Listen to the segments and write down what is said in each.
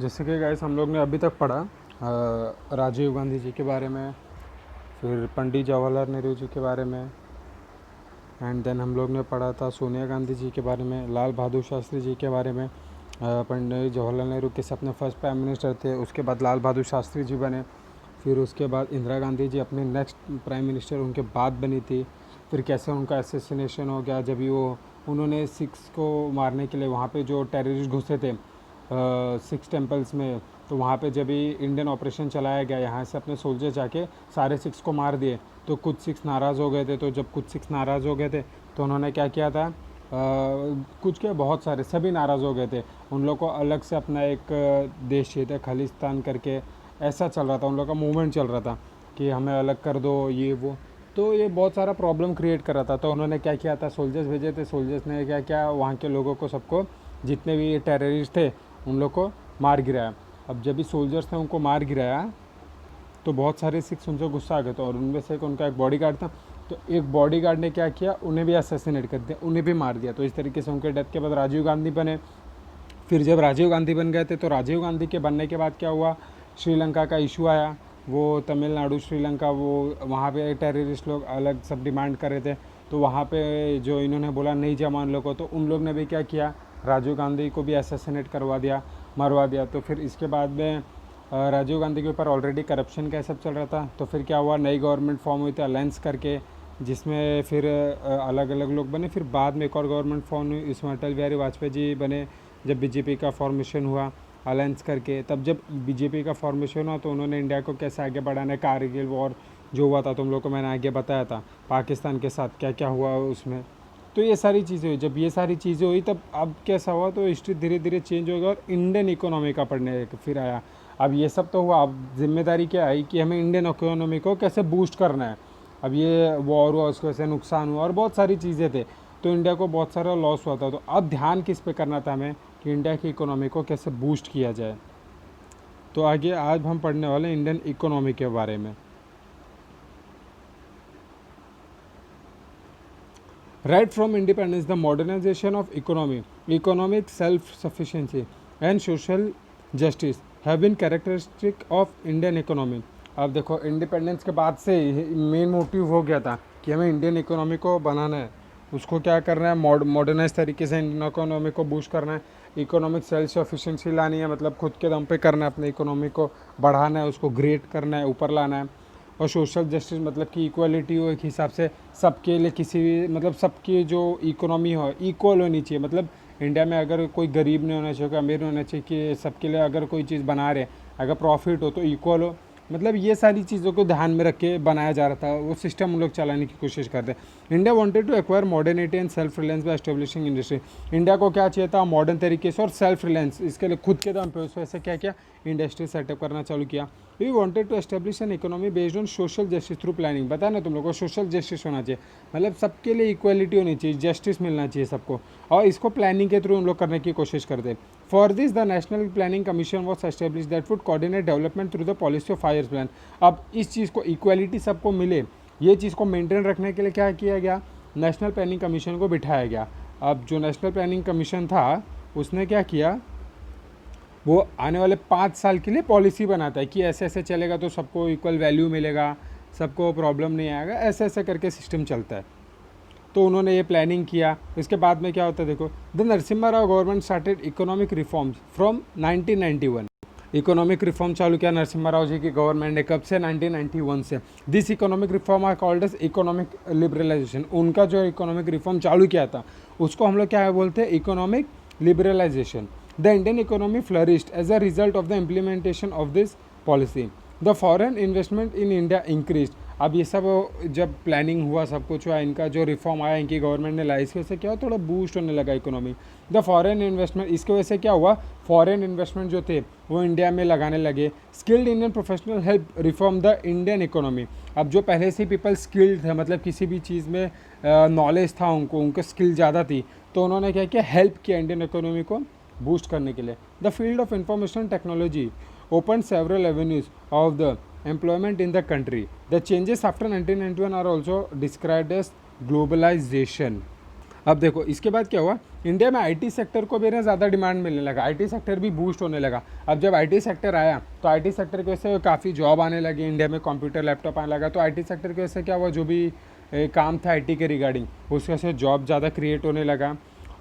जैसे कि गाइस हम लोग ने अभी तक पढ़ा राजीव गांधी जी के बारे में, फिर पंडित जवाहरलाल नेहरू जी के बारे में, एंड देन हम लोग ने पढ़ा था सोनिया गांधी जी के बारे में, लाल बहादुर शास्त्री जी के बारे में। पंडित जवाहरलाल नेहरू के अपने फर्स्ट प्राइम मिनिस्टर थे, उसके बाद लाल बहादुर शास्त्री जी बने, फिर उसके बाद इंदिरा गांधी जी अपने नेक्स्ट प्राइम मिनिस्टर उनके बाद बनी थी। फिर कैसे उनका असैसिनेशन हो गया जब भी उन्होंने सिख्स को मारने के लिए वहाँ पे जो टेररिस्ट घुसे थे सिक्स टेम्पल्स में, तो वहाँ पे जब भी इंडियन ऑपरेशन चलाया गया, यहाँ से अपने सोल्जर जाके सारे सिख्स को मार दिए, तो कुछ सिख्स नाराज़ हो गए थे। तो जब कुछ सिख्स नाराज़ हो गए थे तो उन्होंने क्या किया था, कुछ क्या बहुत सारे सभी नाराज़ हो गए थे। उन लोग को अलग से अपना एक देश चाहिए था, खालिस्तान करके ऐसा चल रहा था, उन लोग का मूवमेंट चल रहा था कि हमें अलग कर दो ये वो। तो ये बहुत सारा प्रॉब्लम क्रिएट कर रहा था। तो उन्होंने क्या किया था, सोल्जर्स भेजे थे। सोल्जर्स ने क्या किया, वहाँ के लोगों को सबको, जितने भी टेररिस्ट थे उन लोग को मार गिराया। अब जब भी सोल्जर्स ने उनको मार गिराया तो बहुत सारे सिख्स उनसे गुस्सा आ गए थे, और उनमें से उनका एक बॉडीगार्ड था। तो एक बॉडीगार्ड ने क्या किया, उन्हें भी असैसिनेट कर दिया, उन्हें भी मार दिया। तो इस तरीके से उनके डेथ के बाद राजीव गांधी बने। फिर जब राजीव गांधी बन गए थे तो राजीव गांधी के बनने के बाद क्या हुआ, श्रीलंका का इशू आया। वो तमिलनाडु श्रीलंका, वो वहाँ पे टेररिस्ट लोग अलग सब डिमांड कर रहे थे। तो वहाँ पे जो इन्होंने बोला नहीं जमा उन लोगों को, तो उन लोग ने भी क्या किया, राजीव गांधी को भी असैसिनेट करवा दिया, मरवा दिया। तो फिर इसके बाद में राजीव गांधी के ऊपर ऑलरेडी करप्शन का सब चल रहा था। तो फिर क्या हुआ, नई गवर्नमेंट फॉर्म हुई थी अलायंस करके, जिसमें फिर अलग अलग लोग बने। फिर बाद में एक और गवर्नमेंट फॉर्म हुई, इसमें अटल बिहारी वाजपेयी जी बने। जब बीजेपी का फॉर्मेशन हुआ अलायंस करके, तब जब बीजेपी का फॉर्मेशन हुआ तो उन्होंने इंडिया को कैसे आगे बढ़ाना है, कारगिल वॉर जो हुआ था तुम लोग को मैंने आगे बताया था, पाकिस्तान के साथ क्या क्या हुआ उसमें। तो ये सारी चीज़ें हुई। जब ये सारी चीज़ें हुई तब अब कैसा हुआ, तो हिस्ट्री धीरे धीरे चेंज हो गया और इंडियन इकोनॉमी का पढ़ने फिर आया। अब ये सब तो हुआ, अब जिम्मेदारी क्या आई कि हमें इंडियन इकोनॉमी को कैसे बूस्ट करना है। अब ये वॉर हुआ, उसको कैसे नुकसान हुआ और बहुत सारी चीज़ें थे, तो इंडिया को बहुत सारा लॉस हुआ था। तो अब ध्यान किस पे करना था हमें, कि इंडिया की इकोनॉमी को कैसे बूस्ट किया जाए। तो आगे आज हम पढ़ने वाले इंडियन इकोनॉमी के बारे में। Right from independence, the modernization of economy, economic self-sufficiency, and social justice have been characteristic of Indian economy. अब देखो, इंडिपेंडेंस के बाद से मेन मोटिव हो गया था कि हमें इंडियन इकोनॉमी को बनाना है, उसको क्या करना है, मॉडर्नाइज तरीके से इंडियन इकोनॉमी को बूस्ट करना है, इकोनॉमिक सेल्फ सफिशिएंसी लानी है, मतलब खुद के दम पे करना है, अपने इकोनॉमी को बढ़ाना है, उसको ग्रेट करना है, ऊपर लाना है। और सोशल जस्टिस मतलब कि इक्वलिटी हो, एक हिसाब से सबके लिए, किसी भी मतलब सबकी जो इकोनॉमी हो इक्वल होनी चाहिए। मतलब इंडिया में अगर कोई गरीब नहीं होना चाहिए, कोई अमीर नहीं होना चाहिए, कि सबके लिए अगर कोई चीज़ बना रहे, अगर प्रॉफिट हो तो इक्वल हो। मतलब ये सारी चीज़ों को ध्यान में रख के बनाया जा रहा था, वो सिस्टम हम लोग चलाने की कोशिश करते हैं। India wanted to acquire modernity and self reliance by establishing industry. India को क्या चाहिए था, मॉडर्न तरीके से और सेल्फ रिलायंस, इसके लिए खुद के दम पे उस वजह से क्या किया, इंडस्ट्री सेटअप करना चालू किया। We wanted to establish an economy based on social justice through planning. बताया ना तुम लोग को, सोशल जस्टिस होना चाहिए, मतलब सबके लिए इक्वलिटी होनी चाहिए, जस्टिस मिलना चाहिए सबको, और इसको प्लानिंग के थ्रू हम लोग करने की कोशिश करते। For this the national planning commission was establish that would coordinate development through the policy of 5 years plan. अब इस चीज़ को, इक्वलिटी सबको मिले, ये चीज़ को मेंटेन रखने के लिए क्या किया गया, नेशनल प्लानिंग कमीशन को बिठाया गया। अब जो नेशनल प्लानिंग कमीशन था उसने क्या किया, वो आने वाले 5 साल के लिए पॉलिसी बनाता है कि ऐसे ऐसे चलेगा तो सबको इक्वल वैल्यू मिलेगा, सबको प्रॉब्लम नहीं आएगा, ऐसे ऐसे करके सिस्टम चलता है। तो उन्होंने ये प्लानिंग किया। इसके बाद में क्या होता है देखो, the Narasimha Rao government started economic reforms from 1991। Economic reform चालू किया नरसिम्हा राव जी की गवर्नमेंट ने, कब से, 1991 से। This economic reform are called as economic liberalization. उनका जो इकोनॉमिक रिफॉर्म चालू किया था उसको हम लोग क्या बोलते हैं, economic liberalization. The Indian economy flourished as a result of the implementation of this policy. The foreign investment in India increased. अब ये सब जब प्लानिंग हुआ, सब कुछ हुआ, इनका जो रिफॉर्म आया इनकी गवर्नमेंट ने लाया, इसकी वजह से क्या हुआ, थोड़ा बूस्ट होने लगा इकोनॉमी। द फॉरेन इन्वेस्टमेंट, इसकी वजह से क्या हुआ, फॉरेन इन्वेस्टमेंट जो थे वो इंडिया में लगाने लगे। Skilled Indian professional help reform the Indian economy. अब जो पहले से पीपल स्किल्ड थे, मतलब किसी भी चीज़ में नॉलेज था उनको, उनके स्किल ज़्यादा थी, तो उन्होंने क्या किया, हेल्प किया इंडियन इकोनॉमी को बूस्ट करने के लिए। The field of information technology open several avenues of the employment in the country. The changes after 1991 are also described as globalization. अब देखो इसके बाद क्या हुआ, इंडिया में आईटी सेक्टर को भी ना ज़्यादा डिमांड मिलने लगा, आईटी सेक्टर भी बूस्ट होने लगा। अब जब आईटी सेक्टर आया तो आईटी सेक्टर की वजह से काफ़ी जॉब आने लगी इंडिया में, कंप्यूटर लैपटॉप आने लगा, तो आईटी सेक्टर की वजह से क्या हुआ, जो भी काम था आईटी के रिगार्डिंग उसकी वजह से जॉब ज़्यादा क्रिएट होने लगा।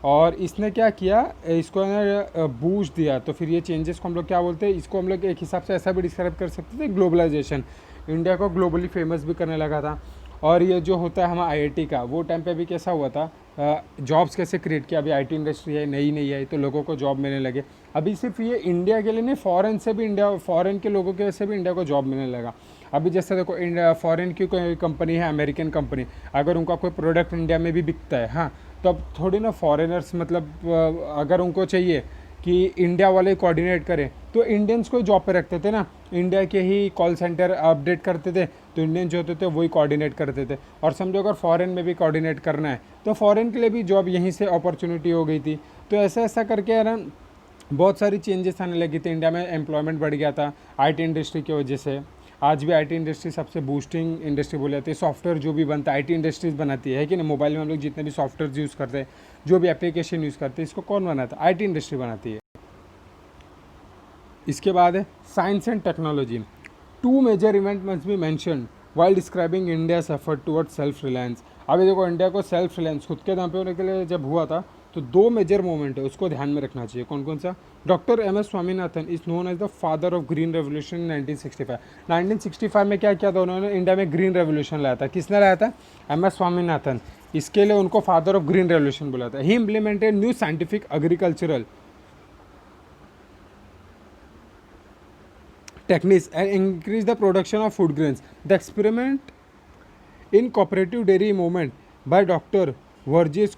और इसने क्या किया, इसको ना बूस्ट दिया। तो फिर ये चेंजेस को हम लोग क्या बोलते हैं, इसको हम लोग एक हिसाब से ऐसा भी डिस्क्राइब कर सकते थे, ग्लोबलाइजेशन। इंडिया को ग्लोबली फेमस भी करने लगा था। और ये जो होता है हमारा आईआईटी का, वो टाइम पे भी कैसा हुआ था, जॉब्स कैसे क्रिएट किया। अभी आईटी इंडस्ट्री है, नई आई, तो लोगों को जॉब मिलने लगे। अभी सिर्फ ये इंडिया के लिए नहीं, फॉरेन से भी, इंडिया फॉरेन के लोगों के वजह से भी इंडिया को जॉब मिलने लगा। अभी जैसे देखो, इंडिया फॉरेन की कोई कंपनी है, अमेरिकन कंपनी, अगर उनका कोई प्रोडक्ट इंडिया में भी बिकता है, हाँ, तो अब थोड़ी ना फॉरेनर्स, मतलब अगर उनको चाहिए कि इंडिया वाले कोऑर्डिनेट करें, तो इंडियंस को जॉब पे रखते थे ना, इंडिया के ही कॉल सेंटर अपडेट करते थे, तो इंडियन जो होते थे वही कोऑर्डिनेट करते थे। और समझो अगर फॉरेन में भी कोऑर्डिनेट करना है तो फॉरेन के लिए भी जॉब यहीं से अपॉर्चुनिटी हो गई थी। तो ऐसा ऐसा करके है ना, बहुत सारी चेंजेस आने लगी थी इंडिया में, एम्प्लॉयमेंट बढ़ गया था आईटी इंडस्ट्री की वजह से। आज भी आईटी इंडस्ट्री सबसे बूस्टिंग इंडस्ट्री बोली जाती है। सॉफ्टवेयर जो भी बनता है आईटी इंडस्ट्रीज बनाती है कि नहीं। मोबाइल में हम लोग जितने भी सॉफ्टवेयर यूज़ करते हैं, जो भी एप्लीकेशन यूज़ करते हैं, इसको कौन बनाता है, आईटी इंडस्ट्री बनाती है। इसके बाद है science and technology. Two major event must be mentioned while describing India's effort toward self reliance. अभी देखो, इंडिया को सेल्फ रिलायंस, खुद के दम पे होने के लिए जब हुआ था, तो दो मेजर मूवमेंट है, उसको ध्यान में रखना चाहिए। कौन कौन सा? Doctor M S Swaminathan is known as the father of green revolution in 1965। 1965 में क्या किया था उन्होंने, इंडिया में ग्रीन रेवोल्यूशन लाया था। किसने लाया था? M S Swaminathan. इसके लिए उनको फादर ऑफ ग्रीन रेवोल्यूशन बोला था। He implemented new scientific agricultural techniques and increase the production of food grains. The experiment in cooperative dairy movement by Dr. Verghese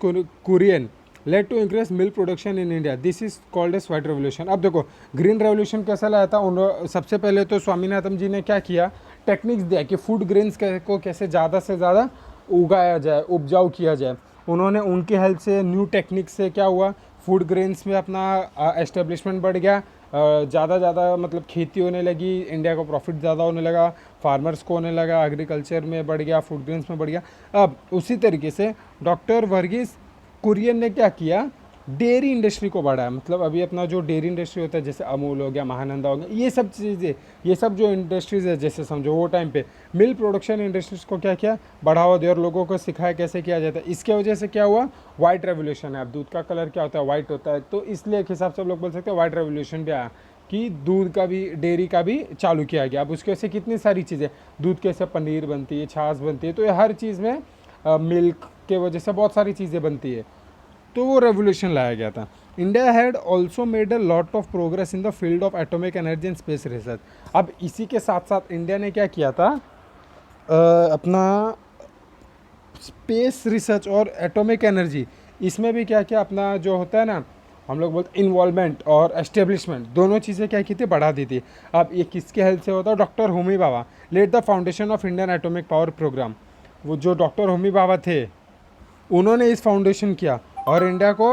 Kurian led to increased milk production in India. This is called as white revolution. अब देखो green revolution कैसा लाया था उन्होंने, सबसे पहले तो स्वामीनाथन जी ने क्या किया, टेक्निक्स दिया कि फूड ग्रेन्स को कैसे ज़्यादा से ज़्यादा उगाया जाए, उपजाऊ किया जाए। उन्होंने उनकी हेल्प से, न्यू टेक्निक से क्या हुआ, फूड ग्रेन्स में अपना एस्टेब्लिशमेंट बढ़ गया, ज़्यादा मतलब खेती होने लगी, इंडिया को प्रॉफिट ज़्यादा होने लगा, फार्मर्स को होने लगा, एग्रीकल्चर में बढ़ गया, फूड ग्रेन्स में बढ़ गया। अब उसी तरीके से डॉक्टर वर्गीस कुरियन ने क्या किया, डेयरी इंडस्ट्री को बढ़ाया। मतलब अभी अपना जो डेयरी इंडस्ट्री होता है, जैसे अमूल हो गया, महानंदा हो गया, ये सब चीज़ें, ये सब जो इंडस्ट्रीज़ है, जैसे समझो वो टाइम पे मिल्क प्रोडक्शन इंडस्ट्रीज को क्या किया, बढ़ावा दिया और लोगों को सिखाया कैसे किया जाता है। इसके वजह से क्या हुआ, वाइट रेवोल्यूशन है। अब दूध का कलर क्या होता है, वाइट होता है, तो इसलिए एक हिसाब से हम लोग बोल सकते हैं वाइट रेवोल्यूशन भी आया कि दूध का भी, डेयरी का भी चालू किया गया। अब उसकी वजह से कितनी सारी चीज़ें, दूध कैसे पनीर बनती है, छाछ बनती है, तो ये हर चीज़ में मिल्क के वजह से बहुत सारी चीज़ें बनती है, तो वो रेवोल्यूशन लाया गया था। India had also made a lot of progress in the field of atomic energy and space research. अब इसी के साथ साथ इंडिया ने क्या किया था, अपना स्पेस रिसर्च और एटॉमिक एनर्जी, इसमें भी क्या किया, अपना जो होता है ना, हम लोग बोलते इन्वॉल्वमेंट और एस्टेब्लिशमेंट, दोनों चीज़ें क्या की थी, बढ़ा दी थी। अब ये किसके हेल्प से होता है? Doctor Homi Bhabha laid the foundation of Indian atomic power program. वो जो डॉक्टर होमी भाभा थे, उन्होंने इस फाउंडेशन किया और इंडिया को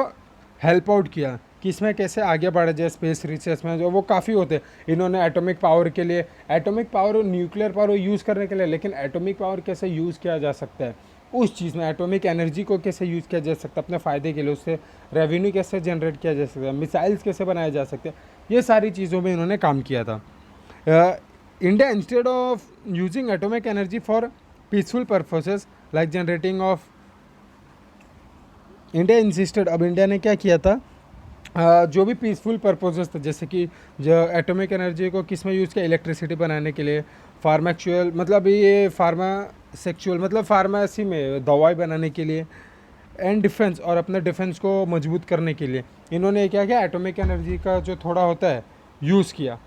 हेल्प आउट किया कि इसमें कैसे आगे बढ़ा जाए स्पेस रिसर्च में, जो वो काफ़ी होते। इन्होंने एटॉमिक पावर के लिए, एटॉमिक पावर और न्यूक्लियर पावर यूज़ करने के लिए, लेकिन एटॉमिक पावर कैसे यूज़ किया जा सकता है उस चीज़ में, एटॉमिक एनर्जी को कैसे यूज़ किया जा सकता है अपने फ़ायदे के लिए, उससे रेवेन्यू कैसे जनरेट किया जा सकता है, मिसाइल्स कैसे बनाए जा सकते हैं, ये सारी चीज़ों में इन्होंने काम किया था। India instead of using atomic energy for peaceful purposes like generating of, India insisted, अब इंडिया ने क्या किया था, जो भी पीसफुल पर्पसेस थे, जैसे कि जो एटॉमिक एनर्जी को किस में यूज़ किया, इलेक्ट्रिसिटी बनाने के लिए, फार्मेक्चुअल मतलब ये फार्मासेक्चुअल मतलब फार्मेसी में दवाई बनाने के लिए, एंड डिफेंस और अपने डिफेंस को मजबूत करने के लिए इन्होंने क्या किया, एटॉमिक एनर्जी का जो थोड़ा होता है यूज़ किया।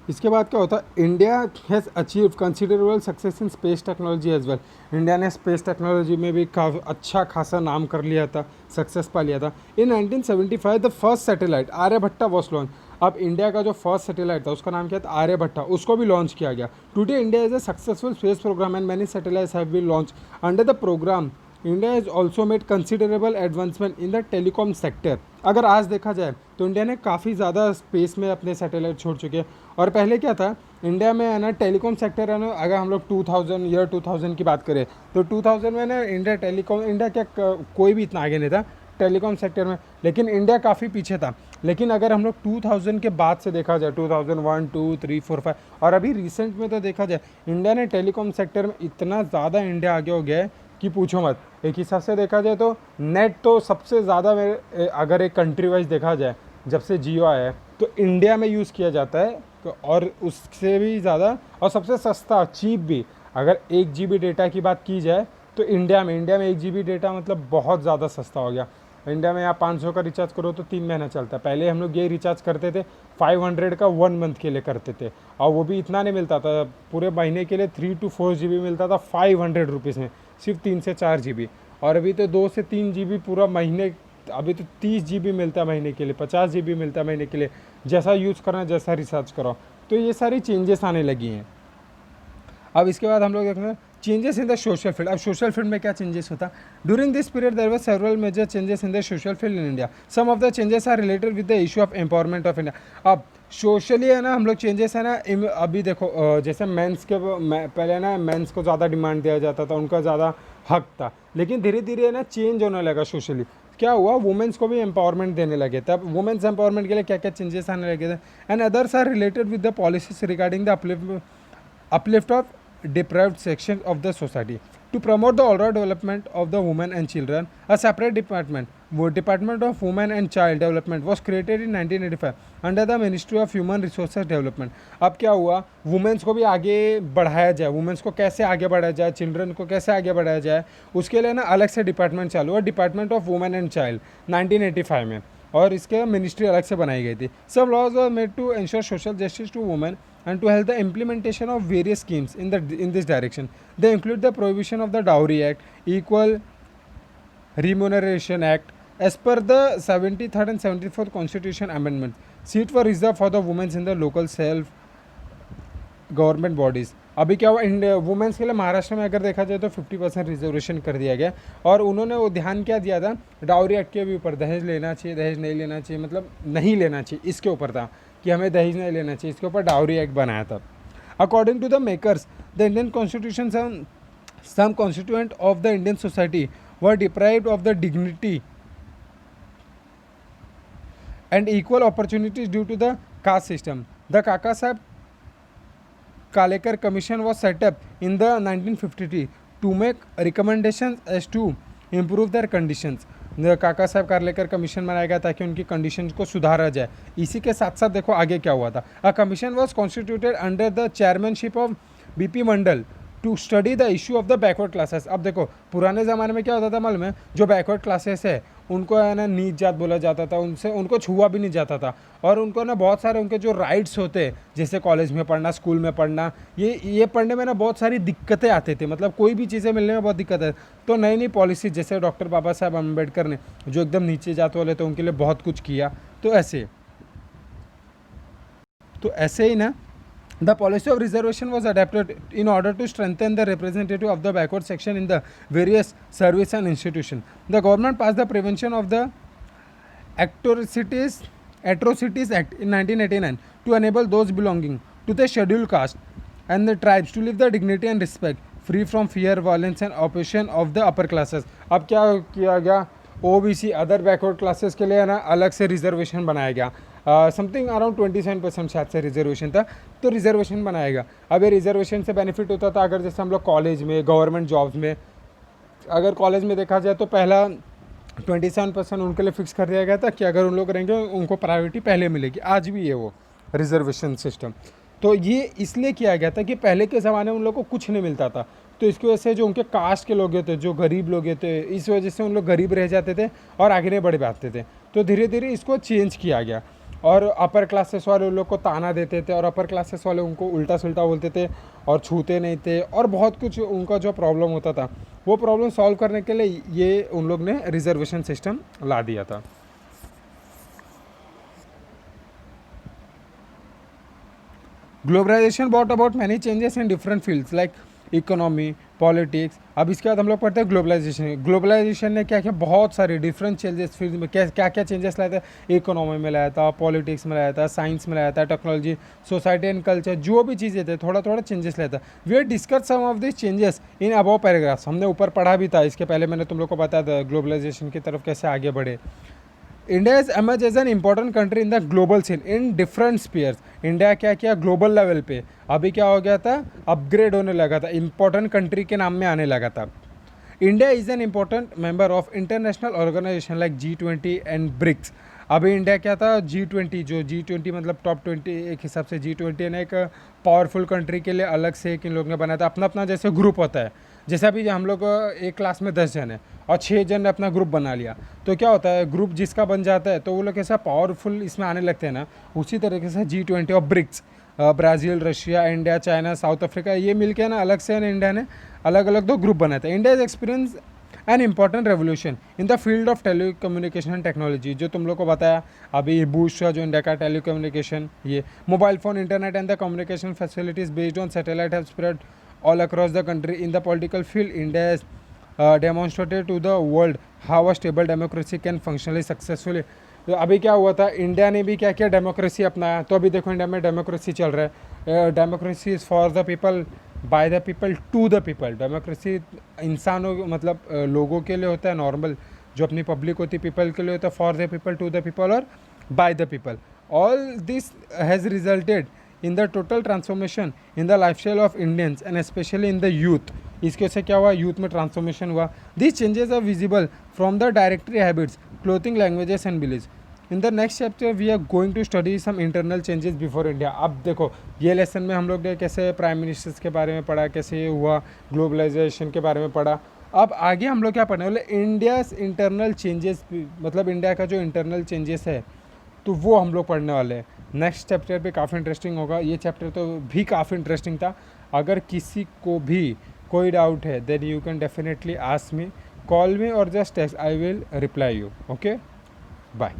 इसके बाद क्या होता है, India has achieve considerable success in space technology as well. India ने स्पेस टेक्नोलॉजी में भी अच्छा खासा नाम कर लिया था, सक्सेस पा लिया था। In 1975 the first satellite Aryabhata was launch. अब इंडिया का जो फर्स्ट सैटेलाइट था उसका नाम क्या था, आर्यभट्टा, उसको भी लॉन्च किया गया। Today India is a successful space program and many satellites have been launch under the program. India is also made considerable advancement in the telecom sector. अगर आज देखा जाए तो इंडिया ने काफ़ी ज़्यादा स्पेस में अपने सैटेलाइट छोड़ चुके हैं। और पहले क्या था, इंडिया में है ना टेलीकॉम सेक्टर है ना, अगर हम लोग 2000 की बात करें तो 2000 में ना इंडिया क्या कोई भी इतना आगे नहीं था टेलीकॉम सेक्टर में, लेकिन इंडिया काफ़ी पीछे था। लेकिन अगर हम लोग 2000 के बाद से देखा जाए, 2001, 2, 3, 4, 5 और अभी रिसेंट में तो देखा जाए, इंडिया ने टेलीकॉम सेक्टर में इतना ज़्यादा इंडिया आगे हो गया है कि पूछो मत। एक हिसाब से देखा जाए तो नेट तो सबसे ज़्यादा अगर एक कंट्री वाइज देखा जाए, जब से जियो आया है तो इंडिया में यूज़ किया जाता है, और उससे भी ज़्यादा और सबसे सस्ता चीप भी। अगर 1 GB डेटा की बात की जाए तो इंडिया में 1 GB डेटा मतलब बहुत ज़्यादा सस्ता हो गया। इंडिया में आप 500 का रिचार्ज करो तो 3 महीना चलता है। पहले हम लोग ये रिचार्ज करते थे 500 का 1 मंथ के लिए करते थे, और वो भी इतना नहीं मिलता था, पूरे महीने के लिए 3 to 4 GB मिलता था 500 रुपीज़ में, सिर्फ 3 से 4 GB। और अभी तो 2 से 3 GB पूरा महीने, अभी तो 30 GB मिलता है महीने के लिए, 50 GB मिलता है महीने के लिए, जैसा यूज़ करना जैसा रिचार्ज करो। तो ये सारी चेंजेस आने लगी हैं। अब इसके बाद हम लोग देखेंगे changes in the social field. अब सोशल फील्ड में क्या चेंजेस होता, during this period there were several major changes in the social field in India. Some of the changes are related with the issue of empowerment of India. अब socially है ना हम लोग changes है ना, अभी देखो जैसे मेंस के पहले ना मेंस को ज़्यादा डिमांड दिया जाता था, उनका ज़्यादा हक था, लेकिन धीरे धीरे ना चेंज होने लगा सोशली। क्या हुआ, वुमेन्स को भी एम्पावरमेंट देने लगे थे। अब वुमेन्स एम्पावरमेंट के लिए क्या क्या चेंजेस आने लगे थे, and others are related with the policies regarding the uplift of deprived sections of the society. To promote the overall development of the women and children, a separate Department of Women and Child Development was created in 1985 under the Ministry of Human Resources Development. अब क्या हुआ, women's को भी आगे बढ़ाया जाए, women's को कैसे आगे बढ़ाया जाए, चिल्ड्रन को कैसे आगे बढ़ाया जाए, उसके लिए ना अलग से डिपार्टमेंट चालू हुआ, department of women and child 1985 में, और इसके मिनिस्ट्री अलग से बनाई गई थी। सब laws were made to ensure social justice to women and to help the implementation of various schemes in this direction. They include the prohibition of the Dowry Act, Equal Remuneration Act. As per the 73rd and 74th Constitution Amendment, seats were reserved for the women in the local self government bodies. अभी क्या हुआ, women's के लिए महाराष्ट्र में अगर देखा जाए तो 50% रिजर्वेशन कर दिया गया, और उन्होंने वो ध्यान क्या दिया था, डाउरी एक्ट के भी ऊपर, दहेज लेना चाहिए दहेज नहीं लेना चाहिए, मतलब नहीं लेना चाहिए, इसके ऊपर था कि हमें दहेज नहीं लेना चाहिए, इसके ऊपर डाउरी एक्ट बनाया था। According to the makers, the Indian constitution, some constituent of the Indian society were deprived of the dignity and equal opportunities due to the caste system. The Kaka Saheb Kalekar Commission was set up in the 1953 to make recommendations as to improve their conditions. काका साहब Kalekar commission बनाया गया ताकि उनकी conditions को सुधारा जाए। इसी के साथ साथ देखो आगे क्या हुआ था, a commission was constituted under the chairmanship of B P Mandal to study the issue of the backward classes. अब देखो पुराने ज़माने में क्या होता था मालूम है, जो बैकवर्ड क्लासेस है उनको है ना नीच जात बोला जाता था, उनसे उनको छुआ भी नहीं जाता था, और उनको ना बहुत सारे उनके जो राइट्स होते हैं, जैसे कॉलेज में पढ़ना, स्कूल में पढ़ना, ये पढ़ने में ना बहुत सारी दिक्कतें आती थी, मतलब कोई भी चीज़ें मिलने में बहुत दिक्कत है। तो नई नई पॉलिसी, जैसे डॉक्टर बाबा साहब अम्बेडकर ने जो एकदम नीचे जात वाले थे उनके लिए बहुत कुछ किया, तो ऐसे ही ना the policy of reservation was adapted in order to strengthen the representative of the backward section in the various service and institution. The government passed the Prevention of the Atrocities Act in 1989 to enable those belonging to the scheduled caste and the tribes to live the dignity and respect free from fear, violence and oppression of the upper classes. अब क्या किया गया, OBC other backward classes के लिए ना अलग से reservation बनाया गया, समथिंग अराउंड 27% शायद से रिजर्वेशन था, तो रिजर्वेशन बनाएगा। अब ये रिजर्वेशन से बेनिफिट होता था, अगर जैसे हम लोग कॉलेज में, गवर्नमेंट जॉब्स में, अगर कॉलेज में देखा जाए तो पहला 27% उनके लिए फिक्स कर दिया गया था कि अगर उन लोग रहेंगे उनको प्रायोरिटी पहले मिलेगी। आज भी है वो रिजर्वेशन सिस्टम। तो ये इसलिए किया गया था कि पहले के ज़माने में उन लोगों को कुछ नहीं मिलता था, तो इसकी वजह से जो उनके कास्ट के लोग थे, जो गरीब लोग थे, इस वजह से उन लोग गरीब रह जाते थे और आगे नहीं बढ़ पाते थे। तो धीरे धीरे इसको चेंज किया गया, और अपर क्लासेस वाले उन लोग को ताना देते थे, और अपर क्लासेस वाले उनको उल्टा सुल्टा बोलते थे और छूते नहीं थे, और बहुत कुछ उनका जो प्रॉब्लम होता था वो प्रॉब्लम सॉल्व करने के लिए ये उन लोग ने रिजर्वेशन सिस्टम ला दिया था। Globalization brought about many changes in different fields like economy, politics, अब इसके बाद हम लोग पढ़ते हैं ग्लोबलाइजेशन। ग्लोबलाइजेशन ने क्या क्या बहुत सारे डिफरेंट चेंजेस फील्ड में क्या क्या चेंजेस लाया था, इकोनॉमी में लाया था, पॉलिटिक्स में लाया था, साइंस में लाया था, टेक्नोलॉजी, सोसाइटी एंड कल्चर, जो भी चीज़ें थे थोड़ा थोड़ा चेंजेस लाया था। We are discuss some of this changes in above paragraphs. हमने ऊपर पढ़ा भी था, इसके पहले मैंने तुम लोग को बताया था ग्लोबलाइजेशन की तरफ कैसे आगे बढ़े। India is emerge as an important country in the global scene in different spheres. India क्या किया ग्लोबल लेवल पे, अभी क्या हो गया था, अपग्रेड होने लगा था, इंपॉर्टेंट कंट्री के नाम में आने लगा था। India is an important member of international organisation like G20 and BRICS. अभी इंडिया क्या था, G20, जो G20 मतलब टॉप 20 एक हिसाब से G20 ने एक पावरफुल कंट्री के लिए अलग से एक इन लोगों ने बनाया था, अपना अपना जैसे ग्रुप होता है। जैसे अभी हम लोग एक क्लास में 10 जन है और 6 जन ने अपना ग्रुप बना लिया, तो क्या होता है ग्रुप जिसका बन जाता है तो वो लोग कैसा पावरफुल इसमें आने लगते हैं ना। उसी तरीके से G20 और BRICS, Brazil, Russia, India, China, South Africa, ये मिलके ना अलग से ना इंडिया ने अलग अलग 2 ग्रुप बनाए थे। India is experience an important revolution in the field of telecommunication technology, जो तुम लोग को बताया अभी बूस्ट हुआ जो इंडिया का टेलीकम्युनिकेशन, ये mobile phone, internet and the communication facilities based on satellite have spread all across the country. In the political field, India has demonstrated to the world how a stable democracy can functionally successfully. तो अभी क्या हुआ था, India ने भी क्या किया, democracy अपनाया। तो अभी देखो इंडिया में डेमोक्रेसी चल रहा है। Democracy is for the people, by the people, to the people. Democracy इंसानों मतलब लोगों के लिए होता है, नॉर्मल जो अपनी पब्लिक होती है पीपल के लिए होता है, for the people, to the people और by the people. All this has resulted in the total transformation in the lifestyle of Indians and specially in the youth. इसके से क्या हुआ, यूथ में ट्रांसफॉर्मेशन हुआ। This changes are visible from the directory habits, clothing, languages and beliefs. In the next chapter we are going to study some internal changes before India. अब देखो ये lesson में हम लोग ने कैसे प्राइम मिनिस्टर्स के बारे में पढ़ा, कैसे ये हुआ, ग्लोबलाइजेशन के बारे में पढ़ा। अब आगे हम लोग क्या पढ़ने वाले, इंडियाज़ इंटरनल चेंजेस, मतलब इंडिया का जो इंटरनल चेंजेस है तो वो हम लोग पढ़ने वाले हैं। नेक्स्ट चैप्टर पे काफ़ी इंटरेस्टिंग होगा। ये चैप्टर तो भी काफ़ी इंटरेस्टिंग था। अगर किसी को भी कोई डाउट है then you can definitely ask me, call me और just text, I will reply you. Okay, bye.